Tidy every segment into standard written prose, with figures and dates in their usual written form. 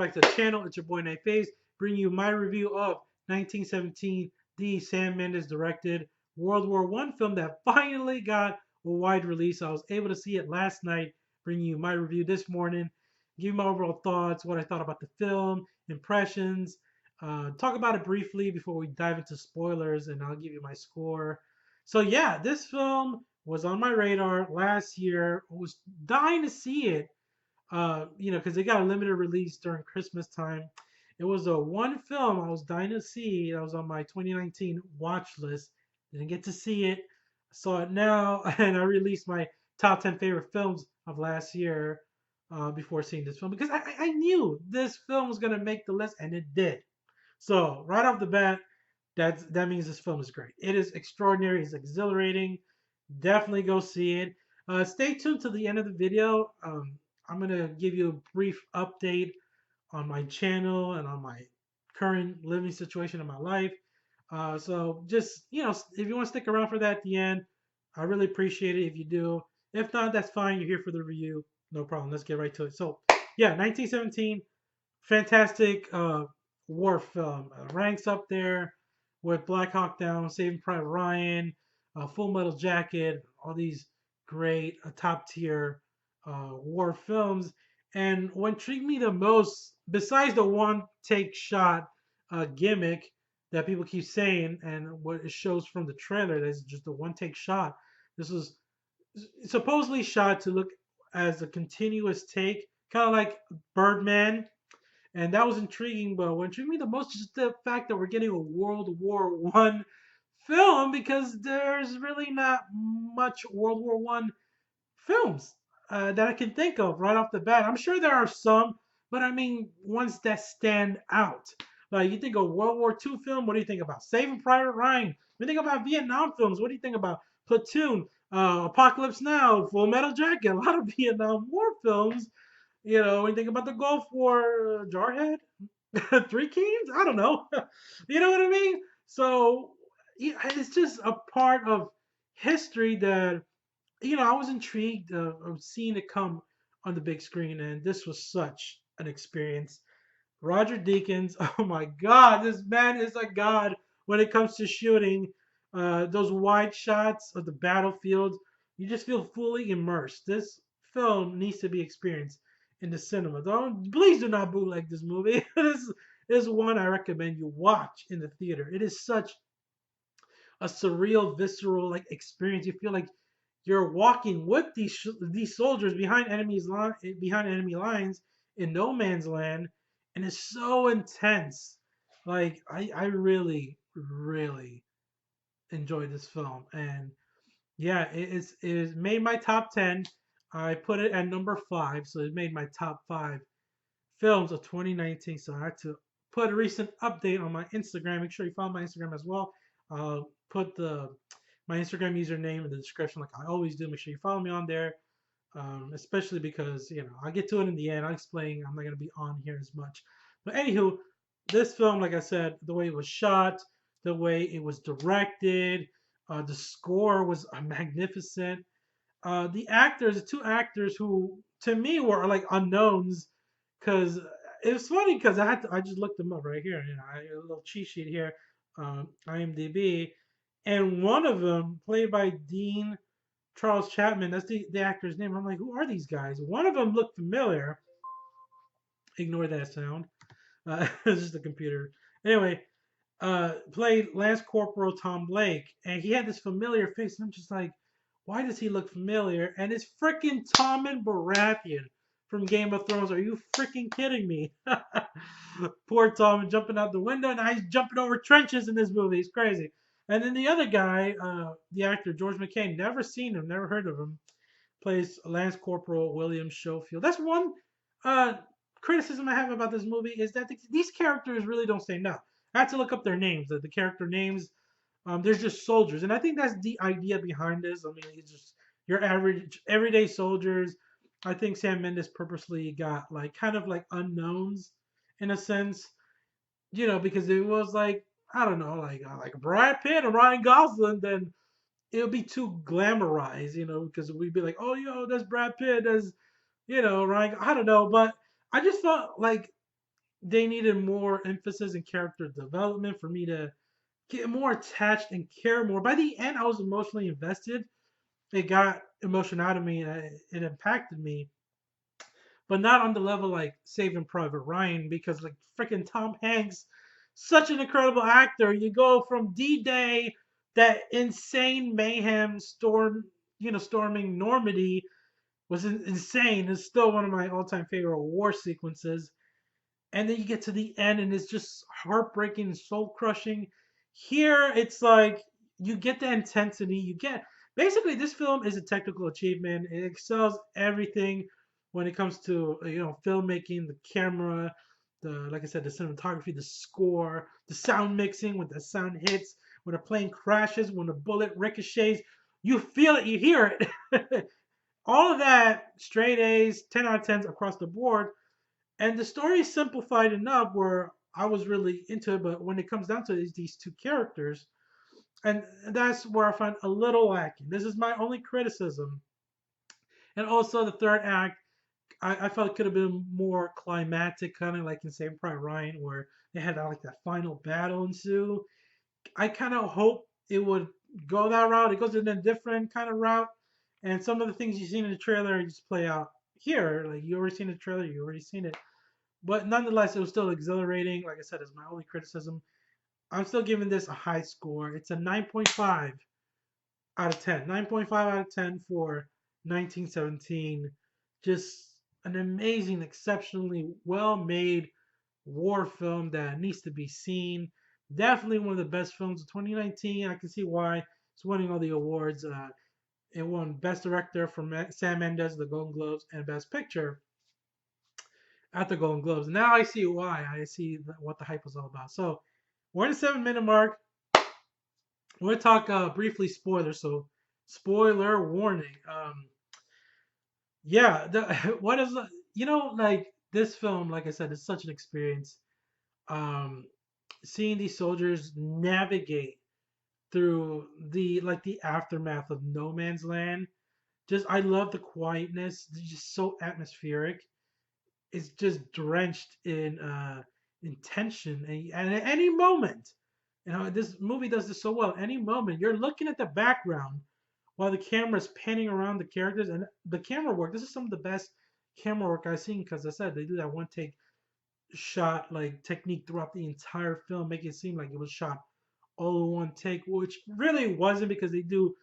back to the channel. It's your boy Night Phase, bringing you my review of 1917, the Sam Mendes directed World War One film that finally got a wide release. I was able to see it last night, bringing you my review this morning, give you my overall thoughts, what I thought about the film, impressions, talk about it briefly before we dive into spoilers, and I'll give you my score. So yeah, this film was on my radar last year. I was dying to see it, because they got a limited release during Christmas time. It was a one film I was dying to see. That was on my 2019 watch list. Didn't get to see it. Saw it now, and I released my top 10 favorite films of last year before seeing this film because I knew this film was gonna make the list, and it did. So right off the bat, that means this film is great. It is extraordinary. It's exhilarating. Definitely go see it. Stay tuned to the end of the video. I'm gonna give you a brief update on my channel and on my current living situation in my life. So just if you want to stick around for that at the end, I really appreciate it if you do. If not, that's fine. You're here for the review. No problem. Let's get right to it. So yeah, 1917, fantastic war film. Ranks up there with Black Hawk Down, Saving Private Ryan, Full Metal Jacket, all these great top tier war films. And what intrigued me the most, besides the one take shot gimmick that people keep saying, and what it shows from the trailer, that's just a one take shot. This was supposedly shot to look as a continuous take, kind of like Birdman, and that was intriguing. But what intrigued me the most is the fact that we're getting a World War One film because there's really not much World War One films that I can think of right off the bat. I'm sure there are some, but I mean ones that stand out. Like you think of World War Two film, what do you think about? Saving Private Ryan. You think about Vietnam films, what do you think about? Platoon, Apocalypse Now, Full Metal Jacket, a lot of Vietnam War films. When you think about the Gulf War, Jarhead, Three Kings, I don't know. You know what I mean? So yeah, it's just a part of history that I was intrigued of seeing it come on the big screen, and this was such an experience. Roger Deakins, oh my God, this man is a god when it comes to shooting. Those wide shots of the battlefield, you just feel fully immersed. This film needs to be experienced in the cinema. Please do not bootleg this movie. This is one I recommend you watch in the theater. It is such a surreal, visceral like experience. You feel like you're walking with these soldiers behind enemy lines in no man's land, and it's so intense. Like I really really enjoyed this film, and yeah, it is made my top 10. I put it at number 5, so it made my top 5 films of 2019. So I had to put a recent update on my Instagram. Make sure you follow my Instagram as well. Put the my Instagram username in the description, like I always do. Make sure you follow me on there, especially because I get to it in the end. I'll explain. I'm not gonna be on here as much, but anywho, this film, like I said, the way it was shot, the way it was directed, the score was magnificent. The two actors who to me were like unknowns, because it was funny because I just looked them up right here. A little cheat sheet here, IMDb, and one of them played by Dean Charles Chapman. That's the actor's name. I'm like, who are these guys? One of them looked familiar. Ignore that sound. It's just the computer. Anyway, played Lance Corporal Tom Blake, and he had this familiar face, and I'm just like, why does he look familiar? And it's freaking Tommen Baratheon from Game of Thrones. Are you freaking kidding me? Poor Tom jumping out the window, and now he's jumping over trenches in this movie. He's crazy. And then the other guy, the actor George McCain, never seen him, never heard of him, plays Lance Corporal William Schofield. That's one uh, criticism I have about this movie is that these characters really don't stand out. I had to look up their names, the character names. They're just soldiers, and I think that's the idea behind this. I mean, it's just your average everyday soldiers. I think Sam Mendes purposely got like kind of like unknowns in a sense, because it was like I don't know, like Brad Pitt and Ryan Gosling, then it would be too glamorized, because we'd be like, oh, that's Brad Pitt, that's Ryan. I don't know, but I just felt like they needed more emphasis in character development for me to get more attached and care more. By the end, I was emotionally invested. It got emotion out of me, and it impacted me, but not on the level like Saving Private Ryan, because like freaking Tom Hanks, such an incredible actor. You go from D-Day, that insane mayhem storm, storming Normandy was insane. It's still one of my all-time favorite war sequences. And then you get to the end, and it's just heartbreaking and soul crushing. Here, it's like you get the intensity. You get basically this film is a technical achievement. It excels everything when it comes to filmmaking, the camera, the like I said, the cinematography, the score, the sound mixing when the sound hits, when a plane crashes, when a bullet ricochets. You feel it, you hear it. All of that, straight A's, 10 out of 10s across the board. And the story is simplified enough where I was really into it, but when it comes down to it, it's these two characters, and that's where I find a little lacking. This is my only criticism. And also the third act, I felt it could have been more climactic, kind of like in Saving Private Ryan, where they had like that final battle ensue. I kind of hope it would go that route. It goes in a different kind of route, and some of the things you've seen in the trailer just play out here. Like you already seen the trailer, you already seen it. But nonetheless, it was still exhilarating. Like I said, it's my only criticism. I'm still giving this a high score. It's a 9.5 out of 10. 9.5 out of 10 for 1917. Just an amazing, exceptionally well made war film that needs to be seen. Definitely one of the best films of 2019. I can see why it's winning all the awards. It won Best Director from Sam Mendes, the Golden Globes, and Best Picture at the Golden Globes. Now I see why. I see what the hype was all about. So we're in the 7 minute mark. We're gonna talk briefly spoilers. So spoiler warning. Yeah, what is like this film? Like I said, is such an experience. Um, Seeing these soldiers navigate through the aftermath of no man's land. Just I love the quietness. It's just so atmospheric. Is just drenched in tension, and at any moment, this movie does this so well. Any moment you're looking at the background while the camera's panning around the characters, and the camera work. This is some of the best camera work I've seen, because I said they do that one take shot like technique throughout the entire film, make it seem like it was shot all in one take, which really wasn't, because they do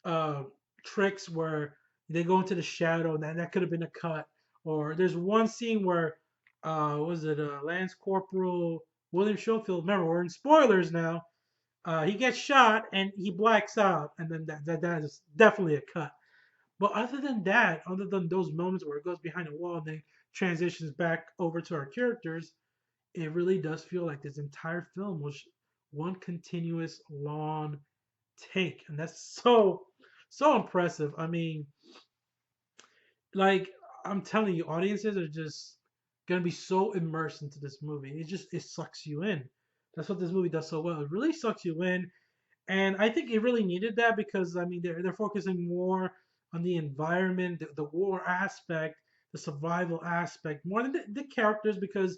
uh, tricks where they go into the shadow, and that could have been a cut. Or there's one scene where, was it Lance Corporal William Schofield? Remember, we're in spoilers now. He gets shot and he blacks out, and then that is definitely a cut. But other than that, other than those moments where it goes behind a wall and then transitions back over to our characters, it really does feel like this entire film was one continuous long take, and that's so impressive. I mean, like I'm telling you, audiences are just gonna be so immersed into this movie. It sucks you in. That's what this movie does so well. It really sucks you in, and I think it really needed that, because I mean they're focusing more on the environment, the war aspect, the survival aspect, more than the characters, because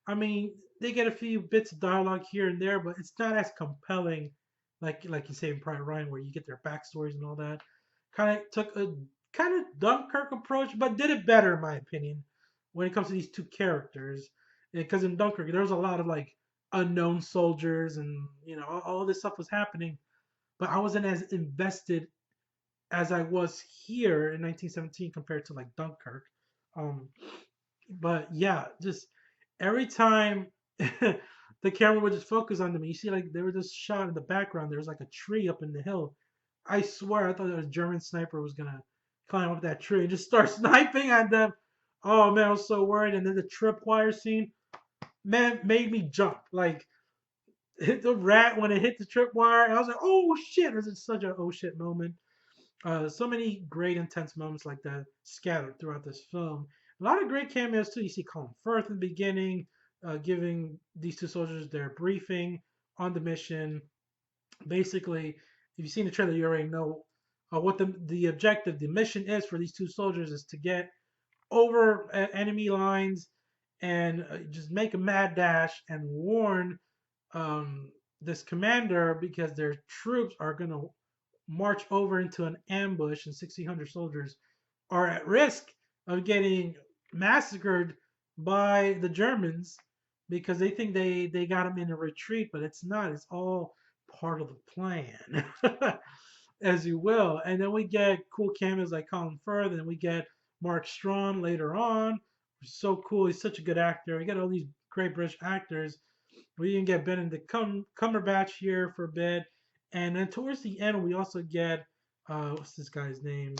I mean they get a few bits of dialogue here and there, but it's not as compelling like you say in Private Ryan, where you get their backstories and all that. Kind of took a kind of Dunkirk approach, but did it better in my opinion when it comes to these two characters. Because in Dunkirk there was a lot of like unknown soldiers, and all this stuff was happening, but I wasn't as invested as I was here in 1917 compared to like Dunkirk. Um, but yeah, just every time the camera would just focus on them, you see like there was this shot in the background. There was like a tree up in the hill. I swear I thought a German sniper was gonna climb up that tree and just start sniping at them. Oh man, I was so worried. And then the tripwire scene, man, made me jump. Like hit the rat when it hit the tripwire. I was like, oh shit! This is such a oh shit moment. So many great intense moments like that scattered throughout this film. A lot of great cameos too. You see Colin Firth in the beginning, giving these two soldiers their briefing on the mission. Basically, if you've seen the trailer, you already know what the objective, the mission is for these two soldiers is to get over enemy lines and just make a mad dash and warn this commander because their troops are going to march over into an ambush and 1,600 soldiers are at risk of getting massacred by the Germans because they think they got them in a retreat, but it's not. It's all part of the plan, as you will. And then we get cool cameos like Colin Firth, and we get Mark Strong later on. So cool. He's such a good actor. We got all these great British actors. We even get Benedict Cumberbatch here for a bit. And then towards the end, we also get, what's this guy's name?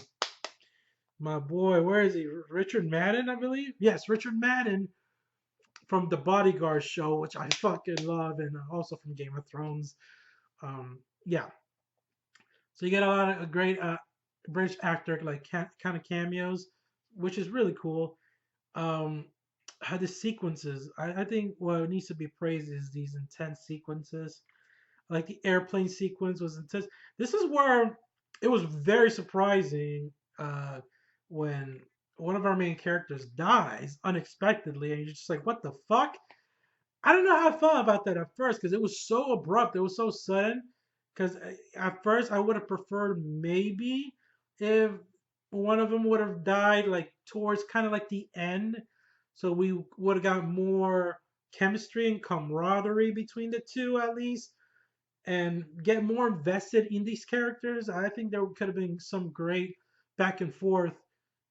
My boy, where is he? Richard Madden, I believe. Yes, Richard Madden from the Bodyguard show, which I fucking love, and also from Game of Thrones. Yeah, so you get a lot of great British actor like kind of cameos, which is really cool. Um, how the sequences, I think what needs to be praised is these intense sequences. Like the airplane sequence was intense. This is where it was very surprising when one of our main characters dies unexpectedly, and you're just like, what the fuck? I don't know how I felt about that at first because it was so abrupt. It was so sudden. Because at first I would have preferred maybe if one of them would have died like towards kind of like the end, so we would have got more chemistry and camaraderie between the two at least, and get more invested in these characters. I think there could have been some great back and forth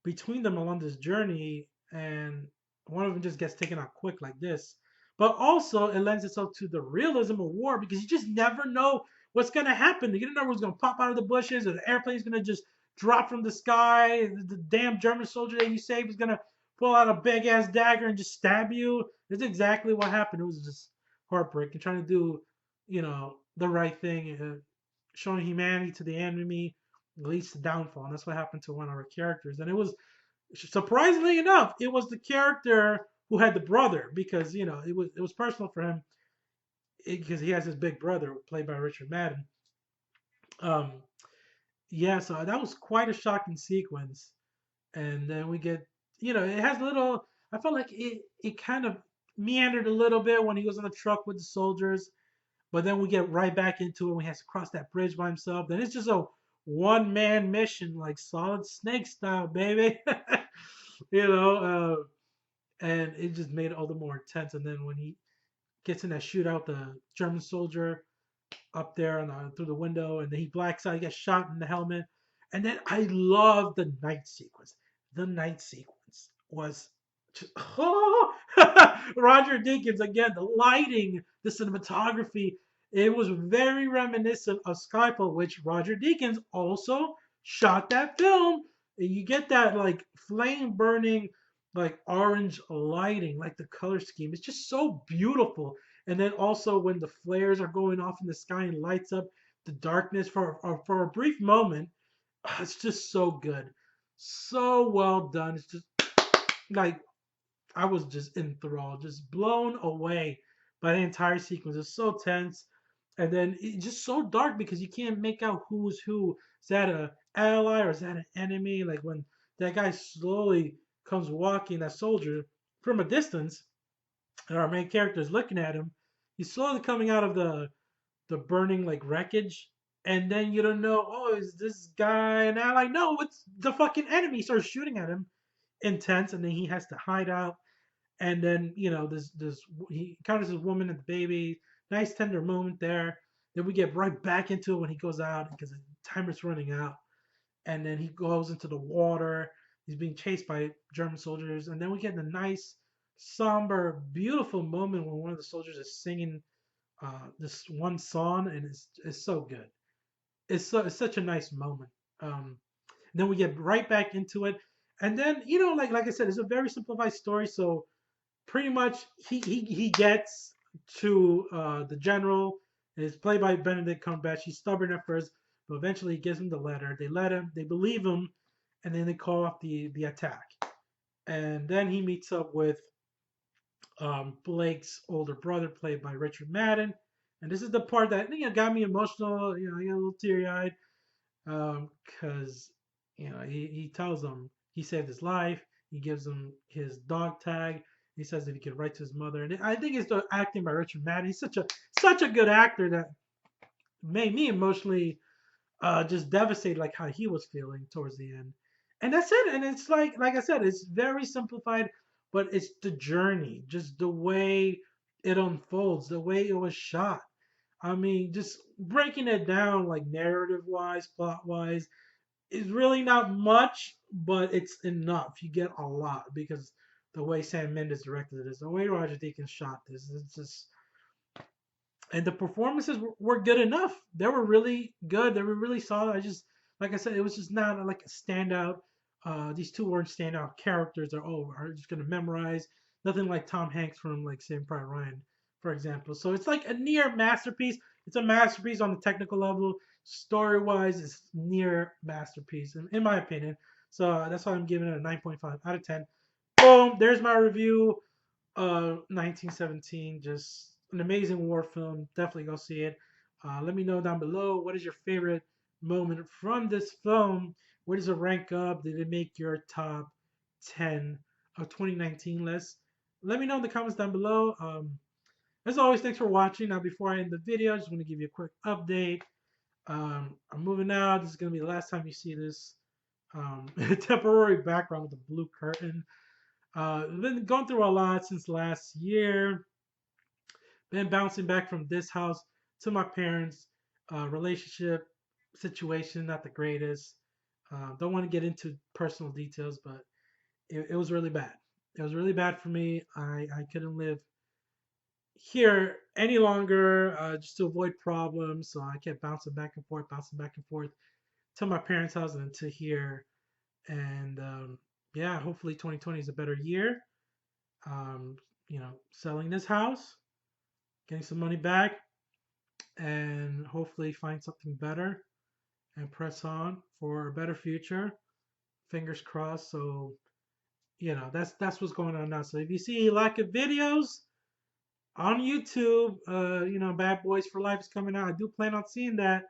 between them along this journey, and one of them just gets taken out quick like this. But also, it lends itself to the realism of war because you just never know what's going to happen. You don't know what's going to pop out of the bushes, or the airplane's going to just drop from the sky. The damn German soldier that you saved is going to pull out a big ass dagger and just stab you. That's exactly what happened. It was just heartbreaking, trying to do, the right thing, showing humanity to the enemy leads to downfall. And that's what happened to one of our characters. And it was surprisingly enough, it was the character who had the brother because it was personal for him because he has his big brother played by Richard Madden. Um, yeah, so that was quite a shocking sequence. And then we get, it has a little. I felt like it kind of meandered a little bit when he was on the truck with the soldiers, but then we get right back into it when he has to cross that bridge by himself. Then it's just a one man mission, like Solid Snake style, baby. you know, and it just made it all the more intense. And then when he gets in that shootout, the German soldier up there through the window, and then he blacks out, he gets shot in the helmet. And then I love the night sequence. The night sequence was just, oh! Roger Deakins again, the lighting, the cinematography. It was very reminiscent of Skyfall, which Roger Deakins also shot that film. You get that like flame burning, like orange lighting, like the color scheme. It's just so beautiful. And then also when the flares are going off in the sky and lights up the darkness for a brief moment, it's just so good, so well done. It's just like I was just enthralled, just blown away by the entire sequence. It's so tense, and then it's just so dark because you can't make out who's who. Is that a ally or is that an enemy? Like when that guy slowly comes walking, that soldier from a distance, and our main character is looking at him. He's slowly coming out of the burning like wreckage, and then you don't know. Oh, is this guy an ally? No, it's the fucking enemy. He starts shooting at him, intense, and then he has to hide out. And then this he encounters this woman and the baby. Nice tender moment there. Then we get right back into it when he goes out because the timer's running out, and then he goes into the water. He's being chased by German soldiers, and then we get the nice, somber, beautiful moment when one of the soldiers is singing this one song, and it's so good. It's such a nice moment. Then we get right back into it, and then like I said, it's a very simplified story. So pretty much he gets to the general. It's played by Benedict Cumberbatch. He's stubborn at first, but eventually he gives him the letter. They let him. They believe him, and then they call off the attack. And then he meets up with Blake's older brother, played by Richard Madden. And this is the part that got me emotional. I got a little teary eyed because he tells him he saved his life. He gives him his dog tag, He says that he could write to his mother, and I think it's the acting by Richard Madden. He's such a good actor that made me emotionally just devastated, like how he was feeling towards the end. And that's it. And it's like I said, it's very simplified, but it's the journey, just the way it unfolds, the way it was shot. I mean, just breaking it down like narrative wise, plot wise, is really not much, but it's enough. You get a lot because the way Sam Mendes directed this, the way Roger Deakins shot this, it's just, and the performances were good enough. They were really good. They were really solid. I just, like I said, it was just not like a standout. These two weren't standout characters that are just gonna memorize. Nothing like Tom Hanks from like Saving Private Ryan, for example. So it's like a near masterpiece. It's a masterpiece on the technical level. Story wise, it's near masterpiece in my opinion. So that's why I'm giving it a 9.5 out of 10. Boom. There's my review. 1917, just an amazing war film. Definitely go see it. Let me know down below, what is your favorite moment from this film? Where does it rank up? Did it make your top 10 of 2019 list? Let me know in the comments down below. As always, thanks for watching. Now, before I end the video, I just want to give you a quick update. I'm moving out. This is going to be the last time you see this temporary background with the blue curtain. Been going through a lot since last year. Been bouncing back from this house to my parents. Relationship situation not the greatest. Don't want to get into personal details, but it was really bad. It was really bad for me. I couldn't live here any longer just to avoid problems. So I kept bouncing back and forth to my parents' house and to here. And yeah, hopefully 2020 is a better year. um, selling this house, getting some money back, and hopefully find something better and press on for a better future. Fingers crossed. So that's what's going on now. So if you see lack of videos on YouTube, Bad Boys for Life is coming out. I do plan on seeing that.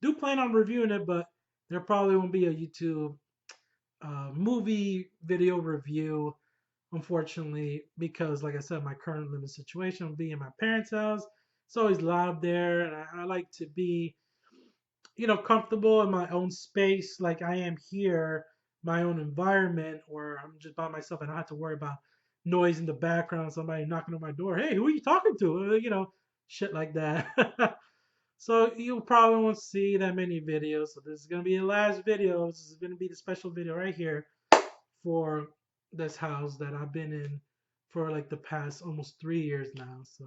Do plan on reviewing it, but there probably won't be a YouTube movie video review, unfortunately, because like I said, my current living situation will be in my parents' house. It's always loud there, and I like to be, comfortable in my own space, like I am here, my own environment, where I'm just by myself and I don't have to worry about noise in the background, somebody knocking on my door. Hey, who are you talking to? Shit like that. So you probably won't see that many videos. So this is gonna be the last video. This is gonna be the special video right here for this house that I've been in for like the past almost 3 years now. So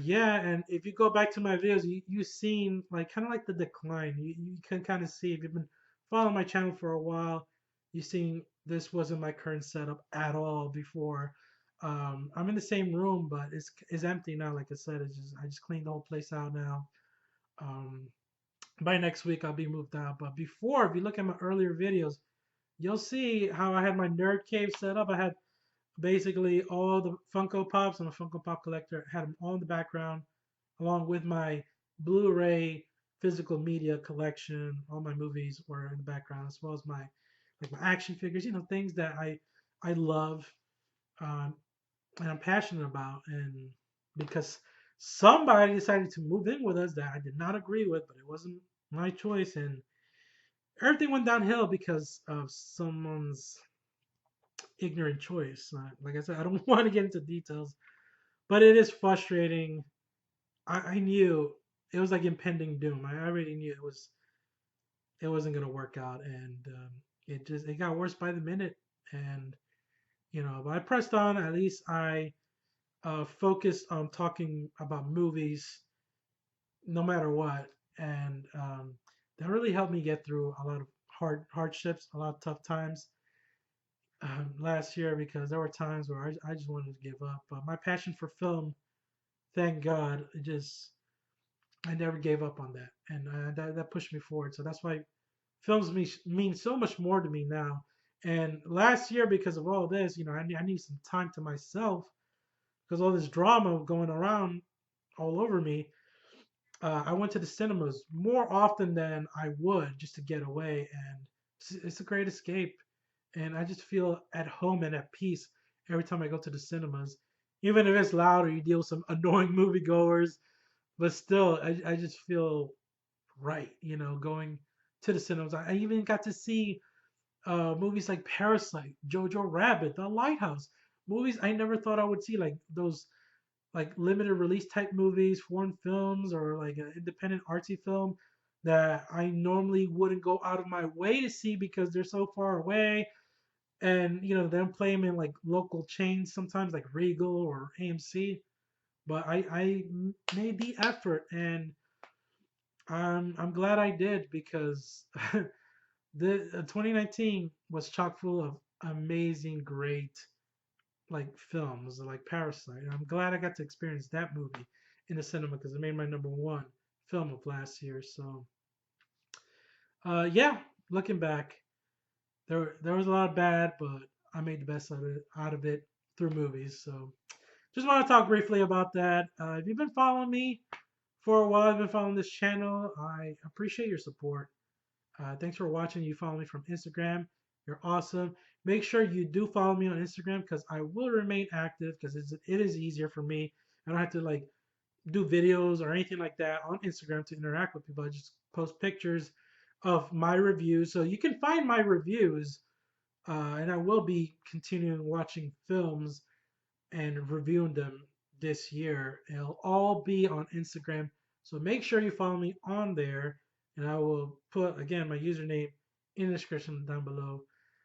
yeah, and if you go back to my videos, you've seen like kind of like the decline. You can kind of see if you've been following my channel for a while, you've seen this wasn't my current setup at all before. I'm in the same room, but it's empty now. Like I said, I just cleaned the whole place out now. Um, by next week I'll be moved out. But before, if you look at my earlier videos, you'll see how I had my nerd cave set up. I had basically all the Funko Pops. I'm a Funko Pop collector. I had them all in the background, along with my Blu-ray physical media collection. All my movies were in the background, as well as my action figures. Things that I love, um, and I'm passionate about. And because somebody decided to move in with us that I did not agree with, but it wasn't my choice, and everything went downhill because of someone's ignorant choice. Like I said, I don't want to get into details, but it is frustrating. I knew it was like impending doom. I already knew it wasn't gonna work out, and it got worse by the minute. And but I pressed on. At least I focused on talking about movies, no matter what, and that really helped me get through a lot of hardships, a lot of tough times last year, because there were times where I just wanted to give up. But my passion for film, thank God, I never gave up on that, and that pushed me forward. So that's why films mean so much more to me now. And last year, because of all this, I need some time to myself because all this drama going around all over me. I went to the cinemas more often than I would just to get away, and it's a great escape. And I just feel at home and at peace every time I go to the cinemas. Even if it's loud or you deal with some annoying moviegoers, but still, I just feel right, going to the cinemas. I even got to see movies like Parasite, Jojo Rabbit, The Lighthouse, movies I never thought I would see, like those like limited release type movies, foreign films, or like an independent artsy film that I normally wouldn't go out of my way to see because they're so far away. And them play them in like local chains sometimes, like Regal or AMC. But I made the effort, and I'm glad I did because the 2019 was chock full of amazing, great like films like Parasite. I'm glad I got to experience that movie in the cinema because it made my number one film of last year. So, yeah, looking back, there was a lot of bad, but I made the best out of it through movies. So, just want to talk briefly about that. If you've been following me for a while, I've been following this channel. I appreciate your support. Thanks for watching. You follow me from Instagram. You're awesome. Make sure you do follow me on Instagram because I will remain active because it is easier for me. I don't have to like do videos or anything like that on Instagram to interact with people. I just post pictures of my reviews. So you can find my reviews, and I will be continuing watching films and reviewing them this year. It'll all be on Instagram. So make sure you follow me on there, and I will put again my username in the description down below.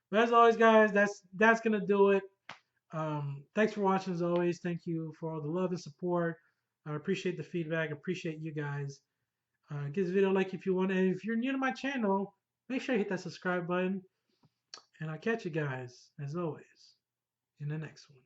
But as always, guys, that's gonna do it. Thanks for watching as always. Thank you for all the love and support. I appreciate the feedback. Appreciate you guys. Give this video a like if you want. And if you're new to my channel, make sure you hit that subscribe button. And I'll catch you guys, as always, in the next one.